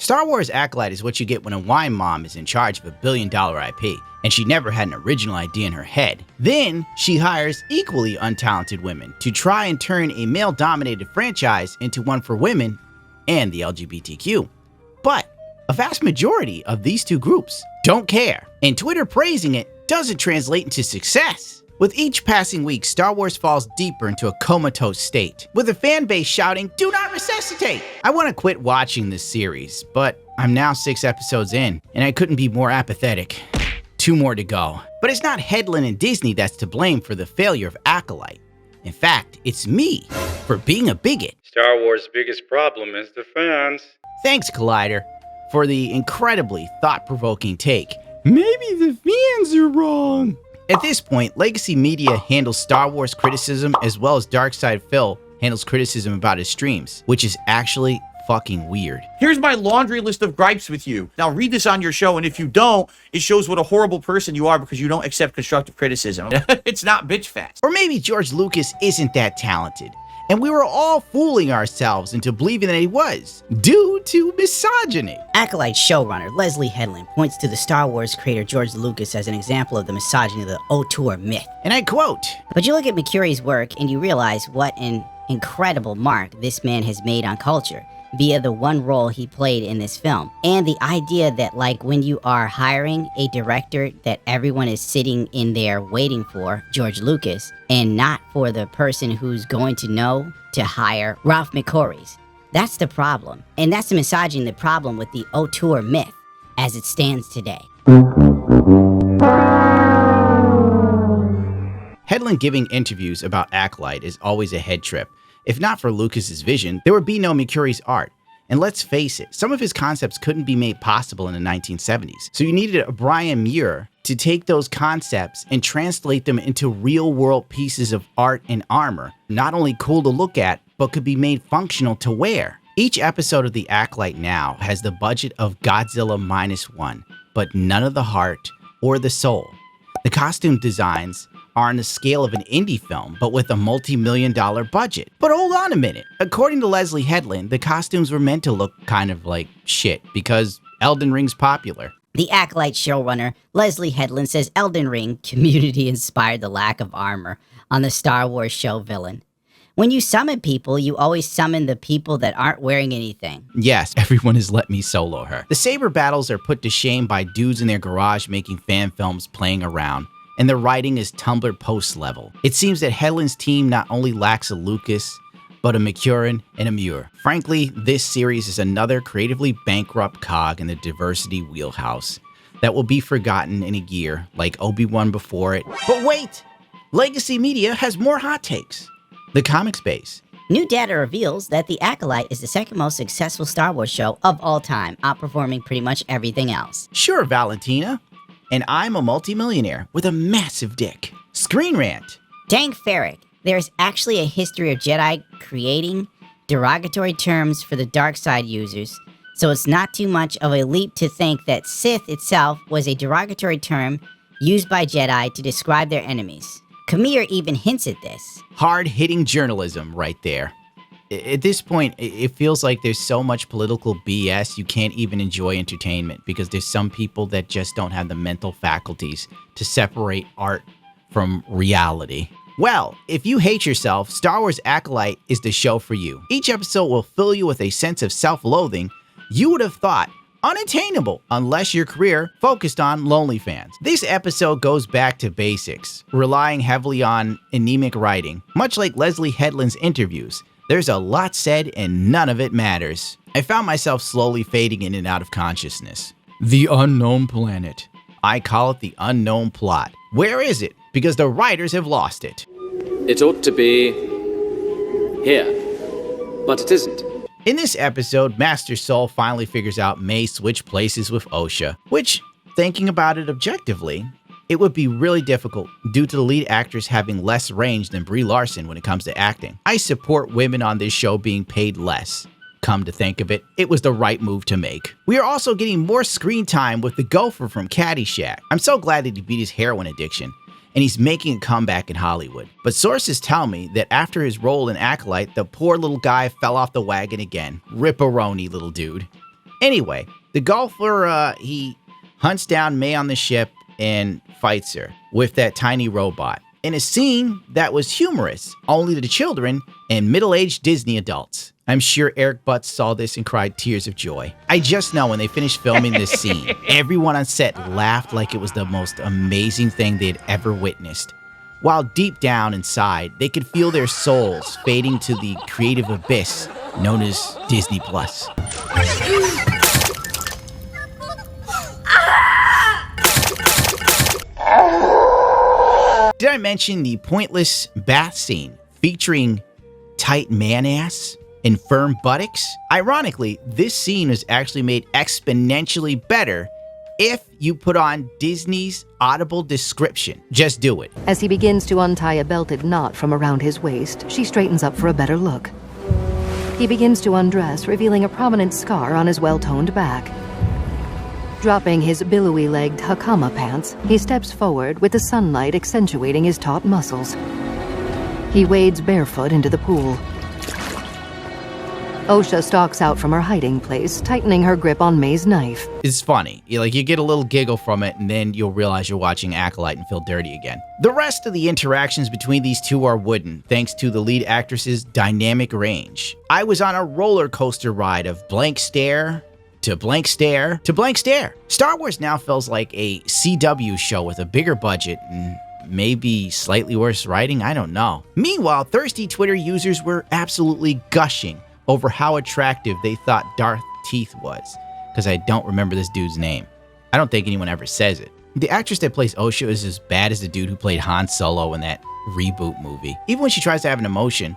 Star Wars Acolyte is what you get when a wine mom is in charge of a billion-dollar IP, and she never had an original idea in her head. Then, she hires equally untalented women to try and turn a male-dominated franchise into one for women and the LGBTQ. But a vast majority of these two groups don't care, and Twitter praising it doesn't translate into success. With each passing week, Star Wars falls deeper into a comatose state, with a fan base shouting, "Do not resuscitate!" I want to quit watching this series, but I'm now 6 episodes in, and I couldn't be more apathetic. 2 more to go. But it's not Headland and Disney that's to blame for the failure of Acolyte. In fact, it's me for being a bigot. Star Wars' biggest problem is the fans. Thanks, Collider, for the incredibly thought-provoking take. Maybe the fans are wrong. At this point, Legacy Media handles Star Wars criticism as well as Darkside Phil handles criticism about his streams, which is actually fucking weird. Here's my laundry list of gripes with you. Now read this on your show, and if you don't, it shows what a horrible person you are because you don't accept constructive criticism. It's not bitch fest. Or maybe George Lucas isn't that talented, and we were all fooling ourselves into believing that he was, due to misogyny. Acolyte showrunner Leslie Headland points to the Star Wars creator George Lucas as an example of the misogyny of the auteur myth. And I quote, But you look at McCurry's work and you realize what an incredible mark this man has made on culture via the one role he played in this film. And the idea that, like, when you are hiring a director that everyone is sitting in there waiting for, George Lucas, and not for the person who's going to know to hire Ralph McQuarrie's. That's the problem. And that's the misogyny, the problem with the auteur myth as it stands today. Headland giving interviews about Acolyte is always a head trip. If not for Lucas's vision, there would be no McCurry's art. And let's face it, some of his concepts couldn't be made possible in the 1970s. So you needed a Brian Muir to take those concepts and translate them into real-world pieces of art and armor. Not only cool to look at, but could be made functional to wear. Each episode of The Acolyte now has the budget of Godzilla -1, but none of the heart or the soul. The costume designs are on the scale of an indie film, but with a multi-million-dollar budget. But hold on a minute. According to Leslie Headland, the costumes were meant to look kind of like shit because Elden Ring's popular. The Acolyte showrunner Leslie Headland says Elden Ring community inspired the lack of armor on the Star Wars show villain. When you summon people, you always summon the people that aren't wearing anything. Yes, everyone has let me solo her. The saber battles are put to shame by dudes in their garage making fan films playing around, and the writing is Tumblr post level. It seems that Headland's team not only lacks a Lucas, but a McCurran and a Muir. Frankly, this series is another creatively bankrupt cog in the diversity wheelhouse that will be forgotten in a year, like Obi-Wan before it. But wait! Legacy Media has more hot takes. The comic space. New data reveals that The Acolyte is the second most successful Star Wars show of all time, outperforming pretty much everything else. Sure, Valentina. And I'm a multimillionaire with a massive dick. Screen Rant. Dang Ferrick, there's actually a history of Jedi creating derogatory terms for the dark side users, so it's not too much of a leap to think that Sith itself was a derogatory term used by Jedi to describe their enemies. Khmer even hints at this. Hard-hitting journalism right there. At this point, it feels like there's so much political BS you can't even enjoy entertainment because there's some people that just don't have the mental faculties to separate art from reality. Well, if you hate yourself, Star Wars Acolyte is the show for you. Each episode will fill you with a sense of self-loathing you would have thought unattainable unless your career focused on lonely fans. This episode goes back to basics, relying heavily on anemic writing. Much like Leslie Headland's interviews, there's a lot said and none of it matters. I found myself slowly fading in and out of consciousness. The unknown planet. I call it the unknown plot. Where is it? Because the writers have lost it. It ought to be here, but it isn't. In this episode, Master Soul finally figures out May switch places with Osha, which, thinking about it objectively, it would be really difficult due to the lead actress having less range than Brie Larson when it comes to acting. I support women on this show being paid less. Come to think of it, it was the right move to make. We are also getting more screen time with the gopher from Caddyshack. I'm so glad that he beat his heroin addiction, and he's making a comeback in Hollywood. But sources tell me that after his role in Acolyte, the poor little guy fell off the wagon again. Ripperoni, little dude. Anyway, the golfer, he hunts down May on the ship and fights her with that tiny robot. In a scene that was humorous, only to the children and middle-aged Disney adults. I'm sure Eric Butts saw this and cried tears of joy. I just know when they finished filming this scene, everyone on set laughed like it was the most amazing thing they'd ever witnessed. While deep down inside, they could feel their souls fading to the creative abyss known as Disney Plus. Did I mention the pointless bath scene featuring tight man-ass and firm buttocks? Ironically, this scene was actually made exponentially better if you put on Disney's audible description. Just do it. As he begins to untie a belted knot from around his waist, she straightens up for a better look. He begins to undress, revealing a prominent scar on his well-toned back. Dropping his billowy-legged hakama pants, he steps forward with the sunlight accentuating his taut muscles. He wades barefoot into the pool. Osha stalks out from her hiding place, tightening her grip on May's knife. It's funny. You get a little giggle from it, and then you'll realize you're watching Acolyte and feel dirty again. The rest of the interactions between these two are wooden, thanks to the lead actress's dynamic range. I was on a roller coaster ride of blank stare to blank stare to blank stare. Star Wars now feels like a CW show with a bigger budget and maybe slightly worse writing, I don't know. Meanwhile, thirsty Twitter users were absolutely gushing over how attractive they thought Darth Teeth was, because I don't remember this dude's name. I don't think anyone ever says it. The actress that plays Osha is as bad as the dude who played Han Solo in that reboot movie. Even when she tries to have an emotion,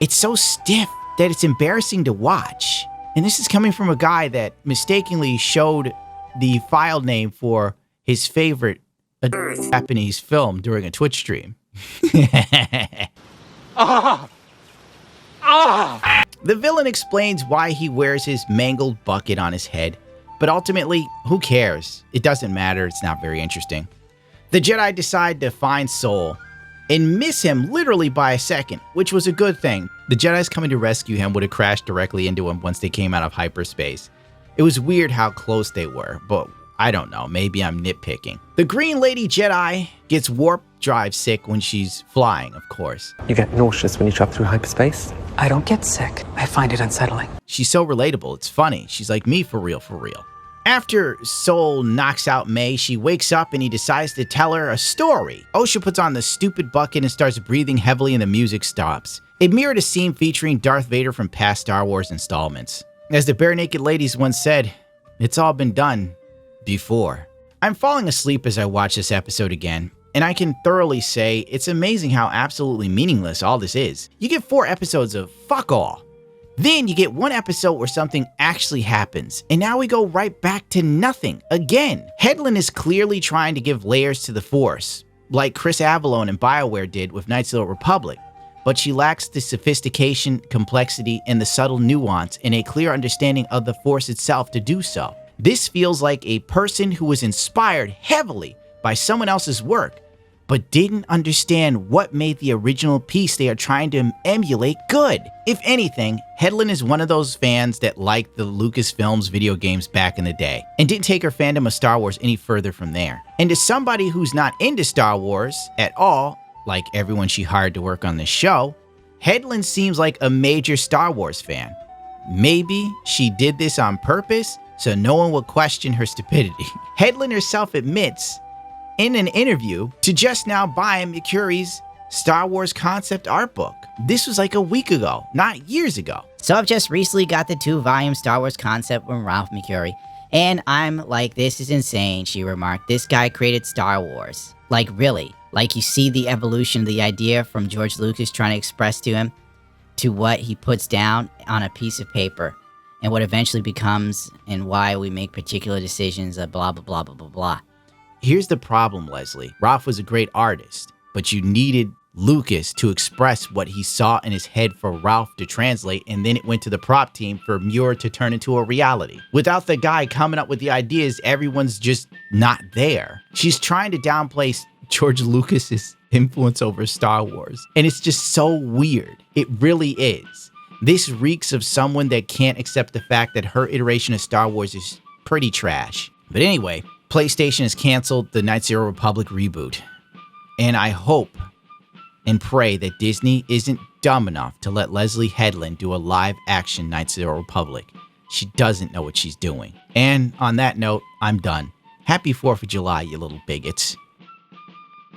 it's so stiff that it's embarrassing to watch. And this is coming from a guy that mistakenly showed the file name for his favorite Japanese film during a Twitch stream. The villain explains why he wears his mangled bucket on his head, but ultimately, who cares? It doesn't matter, it's not very interesting. The Jedi decide to find Soul and miss him literally by a second, which was a good thing. The Jedi's coming to rescue him would have crashed directly into him once they came out of hyperspace. It was weird how close they were, but I don't know, maybe I'm nitpicking. The Green Lady Jedi gets warp drive sick when she's flying, of course. You get nauseous when you travel through hyperspace? I don't get sick. I find it unsettling. She's so relatable, it's funny. She's like me for real, for real. After Soul knocks out May, she wakes up and he decides to tell her a story. Osha puts on the stupid bucket and starts breathing heavily and the music stops. It mirrored a scene featuring Darth Vader from past Star Wars installments. As the Bare Naked Ladies once said, it's all been done before. I'm falling asleep as I watch this episode again, and I can thoroughly say it's amazing how absolutely meaningless all this is. You get 4 episodes of fuck all. Then you get 1 episode where something actually happens, and now we go right back to nothing again. Headland is clearly trying to give layers to the Force, like Chris Avellone and BioWare did with Knights of the Republic, but she lacks the sophistication, complexity, and the subtle nuance and a clear understanding of the Force itself to do so. This feels like a person who was inspired heavily by someone else's work, but didn't understand what made the original piece they are trying to emulate good. If anything, Headland is one of those fans that liked the Lucasfilms video games back in the day, and didn't take her fandom of Star Wars any further from there. And to somebody who's not into Star Wars at all, like everyone she hired to work on this show, Headland seems like a major Star Wars fan. Maybe she did this on purpose so no one would question her stupidity. Headland herself admits in an interview to just now buying Mercury's Star Wars concept art book. This was like a week ago, not years ago. So I've just recently got the 2-volume Star Wars concept from Ralph McQuarrie, and I'm like, this is insane, she remarked. This guy created Star Wars. Like, really? Like, you see the evolution of the idea from George Lucas trying to express to him to what he puts down on a piece of paper, and what eventually becomes and why we make particular decisions of blah, blah, blah, blah, blah, blah. Here's the problem, Leslie. Ralph was a great artist, but you needed Lucas to express what he saw in his head for Ralph to translate, and then it went to the prop team for Muir to turn into a reality. Without the guy coming up with the ideas, everyone's just not there. She's trying to downplay George Lucas's influence over Star Wars, and it's just so weird. It really is. This reeks of someone that can't accept the fact that her iteration of Star Wars is pretty trash. But anyway, PlayStation has canceled the Knights of the Old Republic reboot. And I hope and pray that Disney isn't dumb enough to let Leslie Headland do a live-action Knights of the Old Republic. She doesn't know what she's doing. And on that note, I'm done. Happy 4th of July, you little bigots.